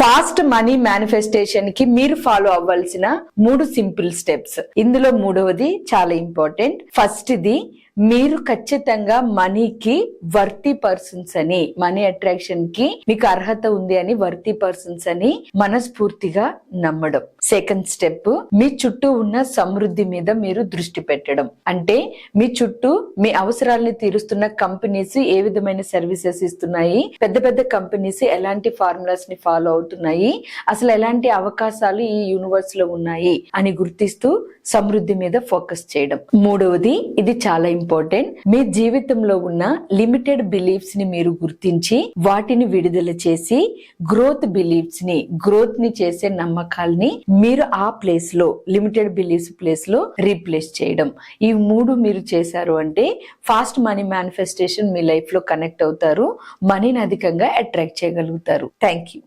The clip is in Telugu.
ఫాస్ట్ మనీ మేనిఫెస్టేషన్ కి మీరు ఫాలో అవ్వాల్సిన 3 సింపుల్ స్టెప్స్. ఇందులో మూడవది చాలా ఇంపార్టెంట్. ఫస్ట్ ది మీరు ఖచ్చితంగా మనీకి వర్తి పర్సన్స్ అని, మనీ అట్రాక్షన్ కి మీకు అర్హత ఉంది అని వర్తి పర్సన్స్ అని మనస్ఫూర్తిగా నమ్మడం. సెకండ్ స్టెప్, మీ చుట్టూ ఉన్న సమృద్ధి మీద మీరు దృష్టి పెట్టడం. అంటే మీ చుట్టూ మీ అవసరాలను తీరుస్తున్న కంపెనీస్ ఏ విధమైన సర్వీసెస్ ఇస్తున్నాయి, పెద్ద పెద్ద కంపెనీస్ ఎలాంటి ఫార్ములాస్ ని ఫాలో అవుతున్నాయి, అసలు ఎలాంటి అవకాశాలు ఈ యూనివర్స్ లో ఉన్నాయి అని గుర్తిస్తూ సమృద్ధి మీద ఫోకస్ చేయడం. మూడవది, ఇది చాలా ఇంపార్టెంట్, మీ జీవితంలో ఉన్న లిమిటెడ్ బిలీఫ్స్ ని మీరు గుర్తించి వాటిని విడుదల చేసి గ్రోత్ బిలీఫ్స్ ని, గ్రోత్ ని చేసే నమ్మకాల్ని మీరు ఆ ప్లేస్ లో, లిమిటెడ్ బిలీఫ్స్ ప్లేస్ లో రీప్లేస్ చేయడం. ఈ 3 మీరు చేశారు అంటే ఫాస్ట్ మనీ మేనిఫెస్టేషన్ మీ లైఫ్ లో కనెక్ట్ అవుతారు, మనీని అధికంగా అట్రాక్ట్ చేయగలుగుతారు. Thank you.